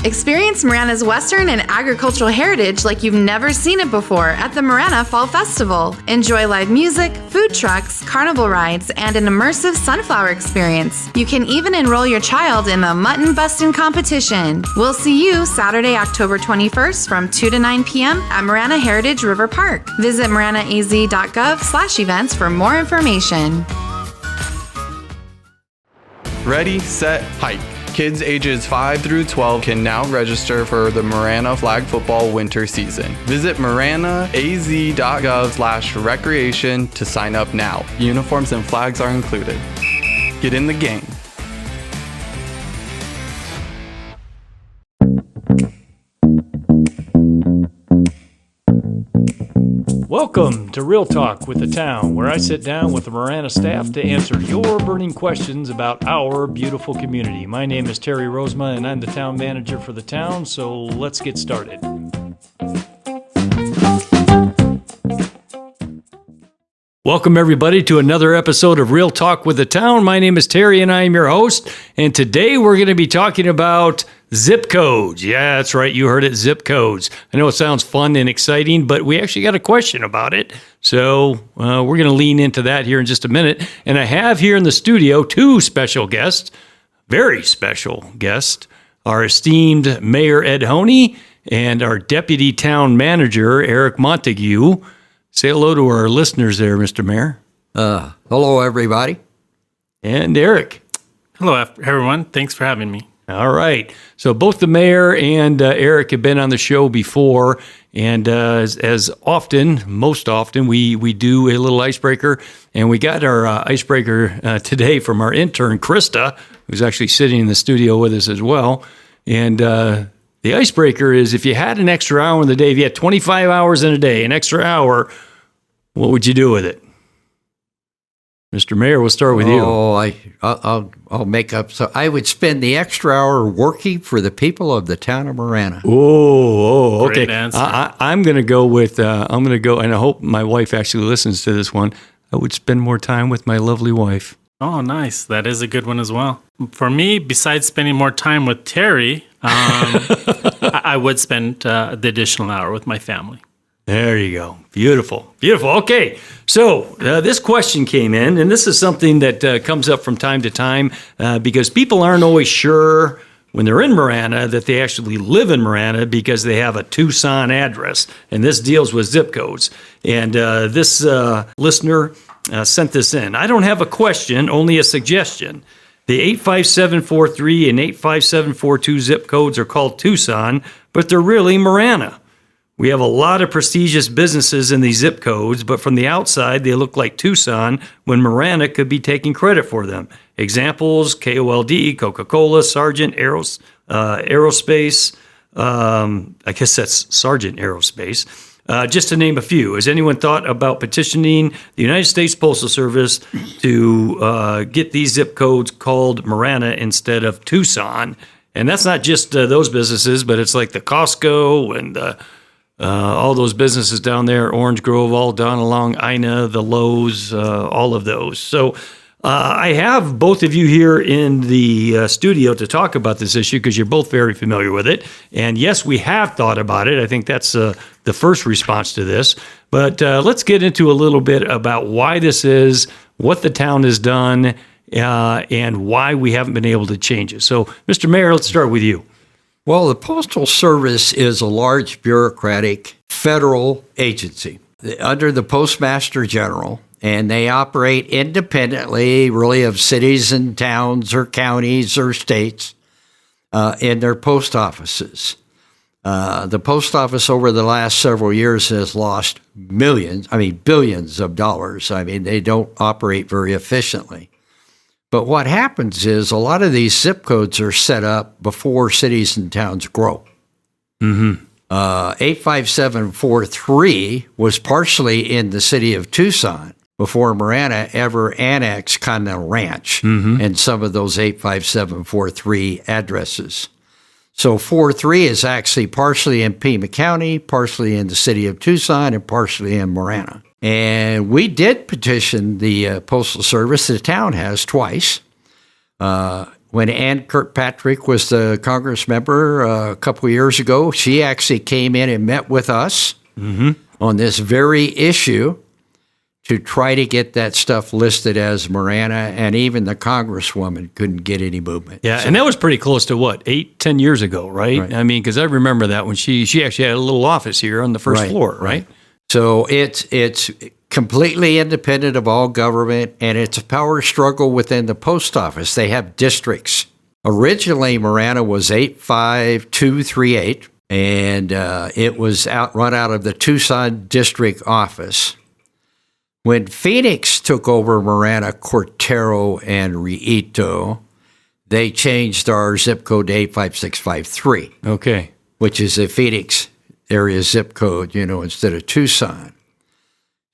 Experience Marana's Western and agricultural heritage like you've never seen it before at the Marana Fall Festival. Enjoy live music, food trucks, carnival rides, and an immersive sunflower experience. You can even enroll your child in the Mutton Bustin' competition. We'll see you Saturday, October 21st from 2 to 9 p.m. at Marana Heritage River Park. Visit maranaaz.gov/events for more information. Ready, set, hike. Kids ages 5 through 12 can now register for the Marana flag football winter season. Visit maranaaz.gov/recreation to sign up now. Uniforms and flags are included. Get in the game. Welcome to Real Talk with the Town, where I sit down with the Marana staff to answer your burning questions about our beautiful community. My name is Terry Rozema, and I'm the town manager for the town, so let's get started. Welcome, everybody, to another episode of Real Talk with the Town. My name is Terry, and I am your host, and today we're going to be talking about zip codes. Yeah, that's right. You heard it, zip codes. I know it sounds fun and exciting, but we actually got a question about it. So we're going to lean into that here in just a minute. And I have here in the studio two special guests, very special guests, our esteemed Mayor Ed Honea and our Deputy Town Manager, Erik Montague. Say hello to our listeners there, Mr. Mayor. Hello, everybody. And Erik. Hello, everyone. Thanks for having me. All right. So both the mayor and Erik have been on the show before, and as often, most often, we do a little icebreaker, and we got our icebreaker today from our intern, Krista, who's actually sitting in the studio with us as well. And the icebreaker is, if you had an extra hour in the day, if you had 25 hours in a day, an extra hour, what would you do with it? Mr. Mayor, we'll start with you. I'll make up. So I would spend the extra hour working for the people of the town of Marana. Oh, okay. Great answer. I'm going to go with, and I hope my wife actually listens to this one. I would spend more time with my lovely wife. Oh, nice. That is a good one as well. For me, besides spending more time with Terry, I would spend the additional hour with my family. There you go. Beautiful. Beautiful. Okay. So this question came in, and this is something that comes up from time to time because people aren't always sure when they're in Marana that they actually live in Marana because they have a Tucson address. And this deals with zip codes. And this listener sent this in. I don't have a question, only a suggestion. The 85743 and 85742 zip codes are called Tucson, but they're really Marana. We have a lot of prestigious businesses in these zip codes, but from the outside, they look like Tucson when Marana could be taking credit for them. Examples, KOLD, Coca-Cola, Sargent, Aerospace, I guess that's Sargent Aerospace, just to name a few. Has anyone thought about petitioning the United States Postal Service to get these zip codes called Marana instead of Tucson? And that's not just those businesses, but it's like the Costco and all those businesses down there, Orange Grove, all down along Ina, the Lowe's, all of those. So I have both of you here in the studio to talk about this issue because you're both very familiar with it. And yes, we have thought about it. I think that's the first response to this. But let's get into a little bit about why this is, what the town has done, and why we haven't been able to change it. So, Mr. Mayor, let's start with you. Well, the Postal Service is a large bureaucratic federal agency under the Postmaster General, and they operate independently, really, of cities and towns or counties or states in their post offices. The post office over the last several years has lost billions of dollars. They don't operate very efficiently. But what happens is a lot of these zip codes are set up before cities and towns grow. 85743 was partially in the city of Tucson before Marana ever annexed Continental Ranch and some of those 85743 addresses. So 43 is actually partially in Pima County, partially in the city of Tucson, and partially in Marana. And we did petition the Postal Service, the town has twice. when Ann Kirkpatrick was the Congress member a couple of years ago, she actually came in and met with us on this very issue to try to get that stuff listed as Marana, and even the Congresswoman couldn't get any movement. Yeah, and that was pretty close to what, 10 years ago, right? I mean, because I remember that when she actually had a little office here on the first floor, right? So it's completely independent of all government, and it's a power struggle within the post office. They have districts. Originally, Marana was 85238, and it was run out of the Tucson district office. When Phoenix took over Marana, Cortero, and Rito, they changed our zip code to 85653. Okay. Which is a Phoenix area zip code, instead of Tucson.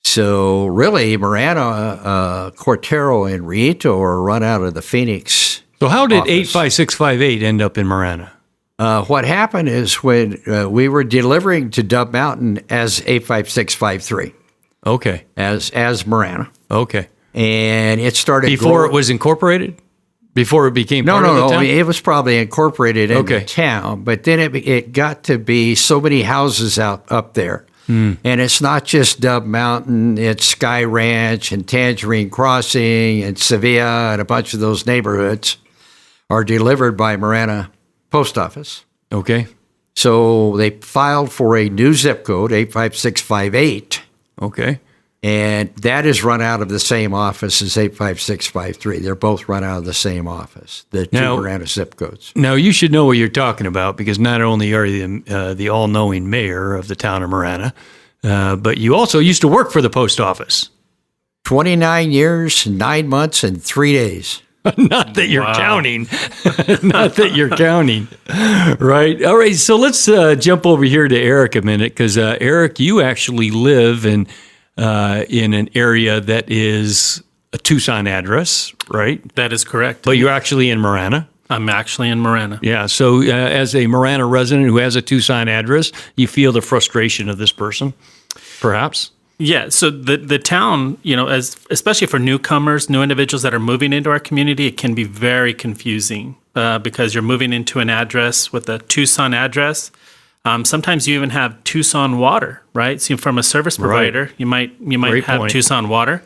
So really, Marana, Cortero, and Rito are run out of the Phoenix. So how did office. 85658 end up in Marana? What happened is when we were delivering to Dove Mountain as 85653. Okay. As Marana. Okay. And it started before it was incorporated? Before it became part of the town? No. It was probably incorporated into town, but then it got to be so many houses up there. And it's not just Dove Mountain, it's Sky Ranch and Tangerine Crossing and Sevilla, and a bunch of those neighborhoods are delivered by Marana Post Office. Okay. So they filed for a new zip code, 85658. Okay. And that is run out of the same office as 85653. They're both run out of the same office, the two Marana zip codes. Now, you should know what you're talking about, because not only are you the all-knowing mayor of the town of Marana, but you also used to work for the post office. 29 years, 9 months, and 3 days. Not that you're counting. Not that you're counting. Right. All right. So let's jump over here to Erik a minute, because Erik, you actually live in an area that is a Tucson address, right? That is correct. But you're actually in Marana. I'm actually in Marana. Yeah. So as a Marana resident who has a Tucson address, you feel the frustration of this person, perhaps? Yeah, so the town, especially for newcomers, new individuals that are moving into our community, it can be very confusing because you're moving into an address with a Tucson address. Sometimes you even have Tucson water, right? So from a service provider, you might Great have point. Tucson water,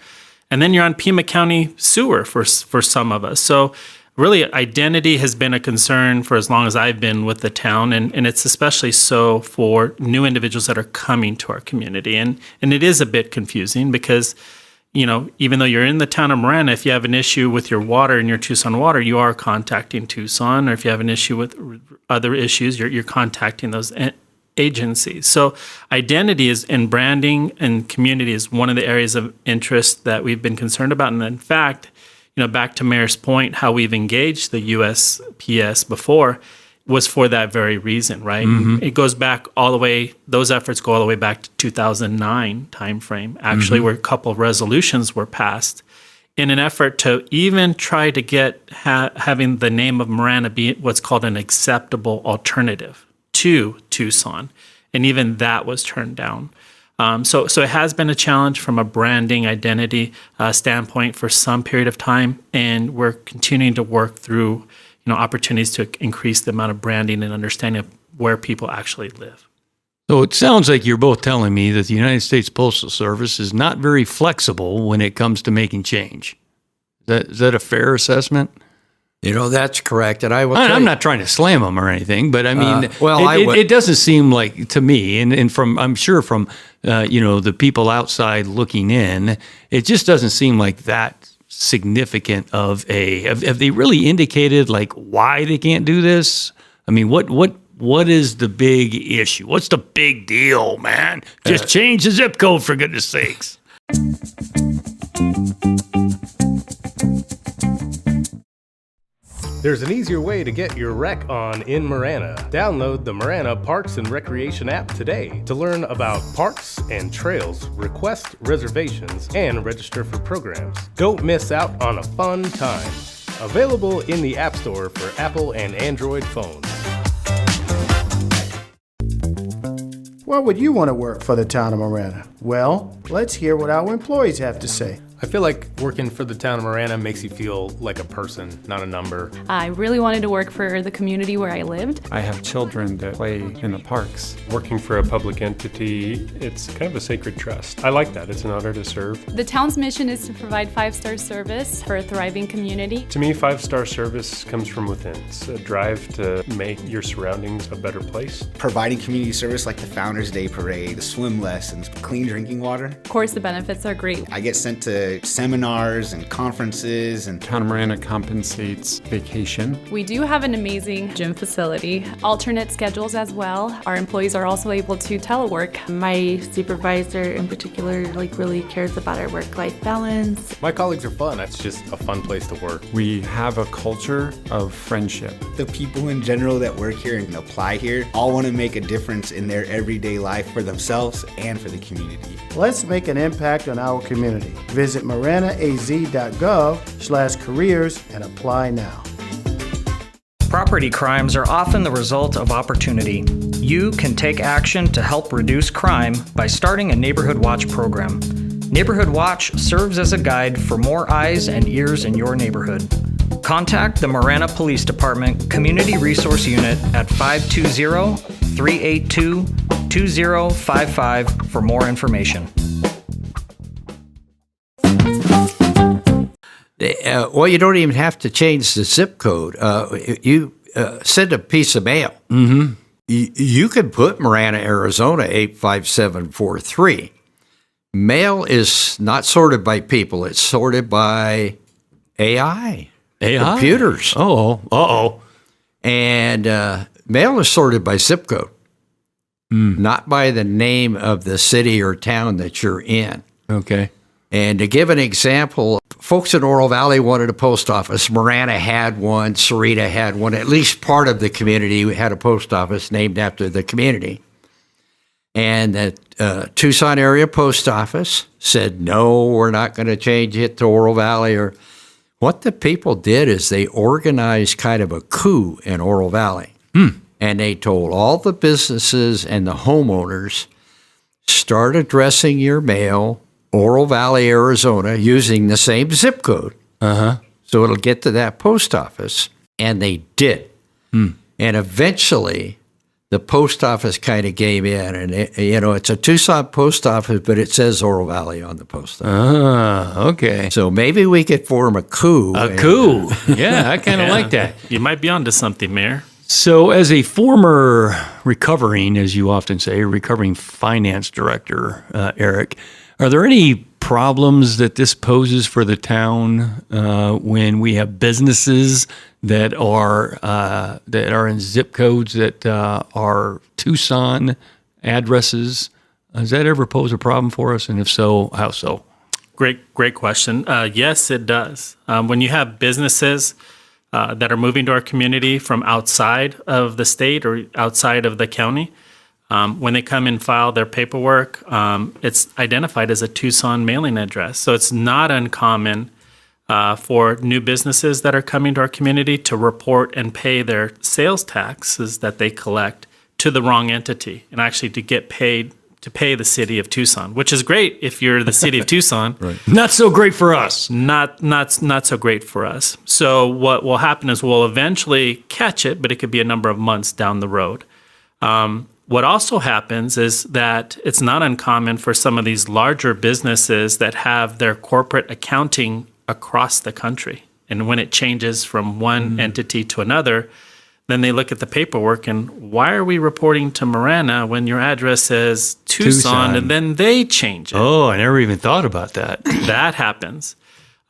and then you're on Pima County sewer for some of us. So really, identity has been a concern for as long as I've been with the town, and it's especially so for new individuals that are coming to our community. And it is a bit confusing because, even though you're in the town of Marana, if you have an issue with your water and your Tucson water, you are contacting Tucson, or if you have an issue with other issues, you're contacting those agencies. So identity and branding and community is one of the areas of interest that we've been concerned about. And in fact, back to Mayor's point, how we've engaged the USPS before was for that very reason, right? Mm-hmm. It goes back all the way, those efforts go all the way back to 2009 timeframe, actually, where a couple of resolutions were passed in an effort to even try to get having the name of Marana be what's called an acceptable alternative to Tucson. And even that was turned down. So it has been a challenge from a branding identity standpoint for some period of time, and we're continuing to work through opportunities to increase the amount of branding and understanding of where people actually live. So it sounds like you're both telling me that the United States Postal Service is not very flexible when it comes to making change. Is that a fair assessment? That's correct. And I'm not trying to slam them or anything, but I mean, it doesn't seem like, to me, and from, I'm sure from, the people outside looking in, it just doesn't seem like that significant of have they really indicated like why they can't do this? I mean, what is the big issue? What's the big deal, man? Just change the zip code, for goodness sakes. There's an easier way to get your rec on in Marana. Download the Marana Parks and Recreation app today to learn about parks and trails, request reservations, and register for programs. Don't miss out on a fun time. Available in the App Store for Apple and Android phones. Why would you want to work for the town of Marana? Well, let's hear what our employees have to say. I feel like working for the town of Marana makes you feel like a person, not a number. I really wanted to work for the community where I lived. I have children that play in the parks. Working for a public entity, it's kind of a sacred trust. I like that. It's an honor to serve. The town's mission is to provide 5-star service for a thriving community. To me, 5-star service comes from within. It's a drive to make your surroundings a better place. Providing community service like the Founders Day Parade, the swim lessons, clean drinking water. Of course, the benefits are great. I get sent to seminars and conferences, and Town of Marana compensates vacation. We do have an amazing gym facility, alternate schedules as well. Our employees are also able to telework. My supervisor in particular really cares about our work-life balance. My colleagues are fun. It's just a fun place to work. We have a culture of friendship. the people in general that work here and apply here all want to make a difference in their everyday life for themselves and for the community. Let's make an impact on our community. Visit maranaaz.gov/careers and apply now. Property crimes are often the result of opportunity. You can take action to help reduce crime by starting a Neighborhood Watch program. Neighborhood Watch serves as a guide for more eyes and ears in your neighborhood. Contact the Marana Police Department Community Resource Unit at 520-382-2055 for more information. Well, you don't even have to change the zip code. You send a piece of mail. Mm-hmm. You could put Marana, Arizona, 85743. Mail is not sorted by people. It's sorted by AI. Computers. Uh-oh. And mail is sorted by zip code, not by the name of the city or town that you're in. Okay. And to give an example, folks in Oro Valley wanted a post office. Marana had one. Sarita had one. At least part of the community had a post office named after the community. And the Tucson area post office said, no, we're not going to change it to Oro Valley. Or what the people did is they organized kind of a coup in Oro Valley. And they told all the businesses and the homeowners, start addressing your mail Oro Valley, Arizona, using the same zip code. So it'll get to that post office. And they did. And eventually, the post office kind of gave in. And, it's a Tucson post office, but it says Oro Valley on the post office. Okay. So maybe we could form a coup. Coup. Yeah, I kind of like that. You might be onto something, Mayor. So as a former recovering, as you often say, recovering finance director, Erik, are there any problems that this poses for the town when we have businesses that are in zip codes that are Tucson addresses? Does that ever pose a problem for us? And if so, how so? Great question. Yes, it does. When you have businesses that are moving to our community from outside of the state or outside of the county, when they come and file their paperwork, it's identified as a Tucson mailing address. So it's not uncommon for new businesses that are coming to our community to report and pay their sales taxes that they collect to the wrong entity, and actually to get paid to pay the city of Tucson, which is great if you're the city of Tucson. Right. Not so great for us. Not so great for us. So what will happen is we'll eventually catch it, but it could be a number of months down the road. What also happens is that it's not uncommon for some of these larger businesses that have their corporate accounting across the country. And when it changes from one entity to another, then they look at the paperwork and why are we reporting to Marana when your address says Tucson, and then they change it. Oh, I never even thought about that. That happens.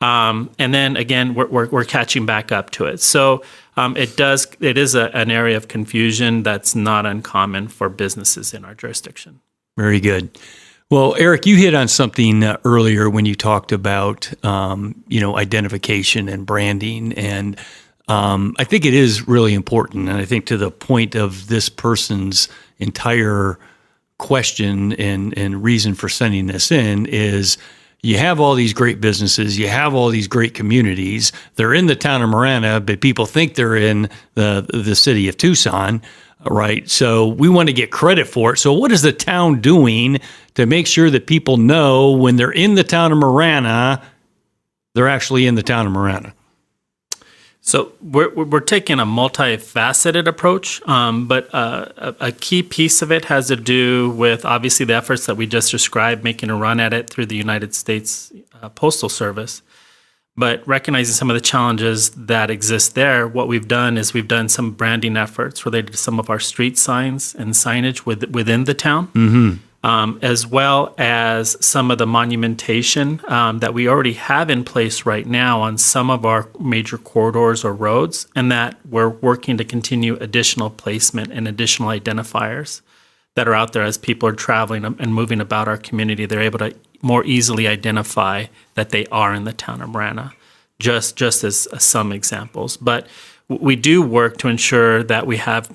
And then again, we're catching back up to it. So it is an area of confusion that's not uncommon for businesses in our jurisdiction. Very good. Well, Erik, you hit on something earlier when you talked about identification and branding, and I think it is really important. And I think to the point of this person's entire question and reason for sending this in is, you have all these great businesses, you have all these great communities. They're in the town of Marana, but people think they're in the city of Tucson, right? So we want to get credit for it. So what is the town doing to make sure that people know when they're in the town of Marana, they're actually in the town of Marana? So we're taking a multifaceted approach, but a key piece of it has to do with obviously the efforts that we just described, making a run at it through the United States Postal Service. But recognizing some of the challenges that exist there, what we've done is we've done some branding efforts related to some of our street signs and signage within the town. As well as some of the monumentation that we already have in place right now on some of our major corridors or roads, and that we're working to continue additional placement and additional identifiers that are out there as people are traveling and moving about our community. They're able to more easily identify that they are in the town of Marana, just as some examples. But we do work to ensure that we have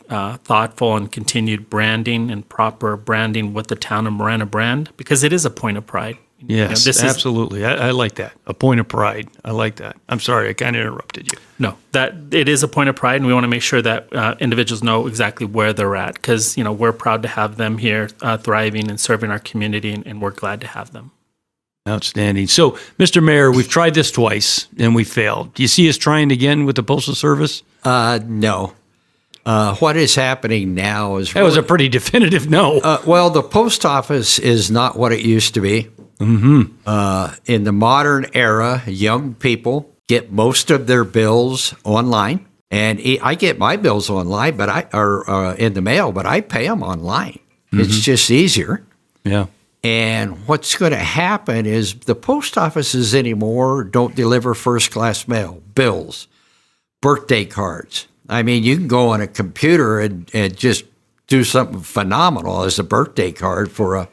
thoughtful and continued branding and proper branding with the town of Marana brand, because it is a point of pride. Yes, absolutely. I like that. A point of pride. I like that. I'm sorry, I kind of interrupted you. No, that it is a point of pride, and we want to make sure that individuals know exactly where they're at, because we're proud to have them here thriving and serving our community, and we're glad to have them. Outstanding. So, Mr. Mayor, we've tried this twice and we failed. Do you see us trying again with the Postal Service? No. What is happening now is... That was a pretty definitive no. Well, the post office is not what it used to be. In the modern era, young people get most of their bills online. And I get my bills online, or in the mail, but I pay them online. It's just easier. Yeah. And what's going to happen is the post offices anymore don't deliver first-class mail, bills, birthday cards. I mean, you can go on a computer and just do something phenomenal as a birthday card for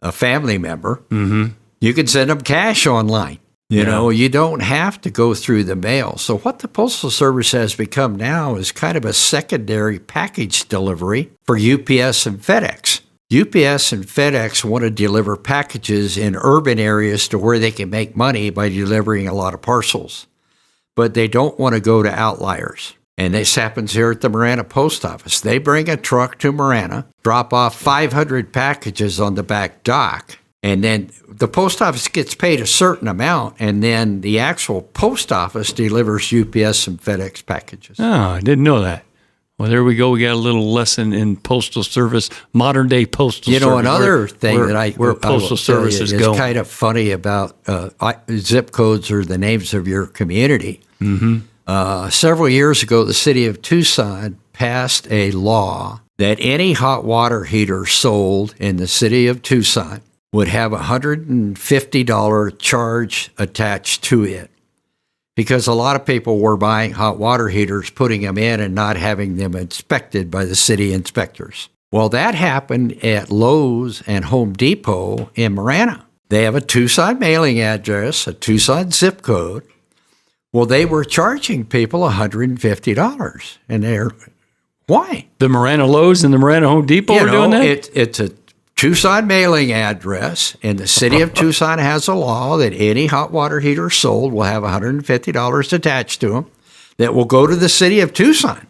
a family member. You can send them cash online. You know, you don't have to go through the mail. So what the Postal Service has become now is kind of a secondary package delivery for UPS and FedEx. UPS and FedEx want to deliver packages in urban areas to where they can make money by delivering a lot of parcels. But they don't want to go to outliers. And this happens here at the Marana Post Office. They bring a truck to Marana, drop off 500 packages on the back dock, and then the post office gets paid a certain amount, and then the actual post office delivers UPS and FedEx packages. Oh, I didn't know that. Well, there we go. We got a little lesson in Postal Service, modern day Postal Service. Another thing where Postal Service is going. It's kind of funny about zip codes or the names of your community. Several years ago, the city of Tucson passed a law that any hot water heater sold in the city of Tucson would have a $150 charge attached to it. Because a lot of people were buying hot water heaters, putting them in, and not having them inspected by the city inspectors. Well, that happened at Lowe's and Home Depot in Marana. They have a Tucson mailing address, a Tucson zip code. Well, they were charging people $150. And why? The Marana Lowe's and the Marana Home Depot are doing that? It's a Tucson mailing address, and the city of Tucson has a law that any hot water heater sold will have $150 attached to them that will go to the city of Tucson.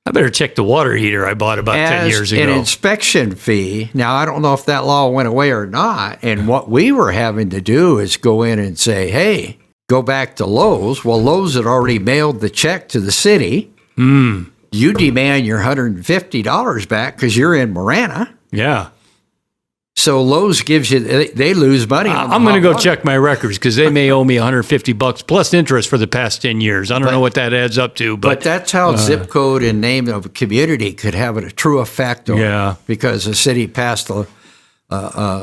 I better check the water heater I bought about 10 years ago. An inspection fee. Now, I don't know if that law went away or not, and what we were having to do is go in and say, hey, go back to Lowe's. Well, Lowe's had already mailed the check to the city. You demand your $150 back because you're in Marana. Yeah. So Lowe's gives you, they lose money. I'm going to go check my records because they may owe me $150 plus interest for the past 10 years. I don't know what that adds up to. But that's how zip code and name of a community could have a true effect on because the city passed a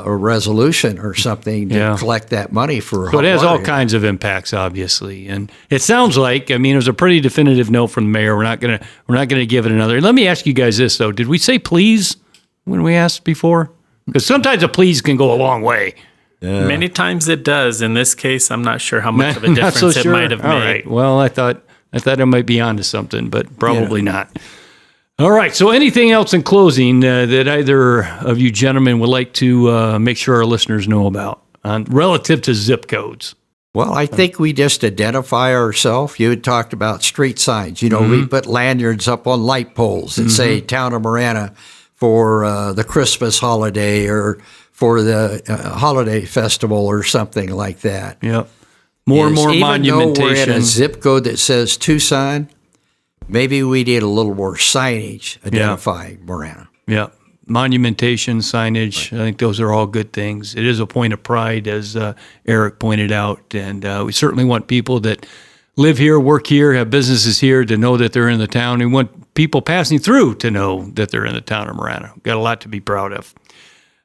resolution or something to collect that money for So it has all kinds of impacts, obviously. And it sounds like, it was a pretty definitive no from the mayor. We're not going to give it another. Let me ask you guys this, though. Did we say please when we asked before? Because sometimes a please can go a long way. Many times it does. In this case, I'm not sure how much of a difference it might have made. All right. Well, I thought I might be onto something, but probably not. All right. So anything else in closing that either of you gentlemen would like to make sure our listeners know about relative to zip codes? Well, I think we just identify ourselves. You had talked about street signs. We put lanyards up on light poles that say Town of Marana for the Christmas holiday or for the holiday festival or something like that. Yep. More and more even monumentation. though we're in a zip code that says Tucson, maybe we need a little more signage identifying Marana. Yeah. Monumentation, signage, I think those are all good things. It is a point of pride, as Erik pointed out, and we certainly want people that live here, work here, have businesses here to know that they're in the town. We want people passing through to know that they're in the town of Marana. We've got a lot to be proud of.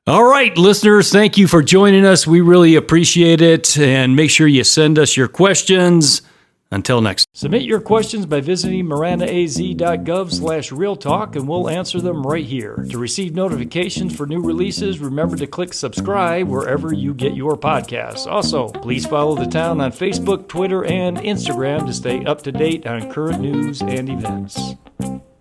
All right, listeners, thank you for joining us. We really appreciate it, and make sure you send us your questions. Until next. Submit your questions by visiting maranaaz.gov/realtalk, and we'll answer them right here. To receive notifications for new releases, remember to click subscribe wherever you get your podcasts. Also, please follow the town on Facebook, Twitter, and Instagram to stay up to date on current news and events.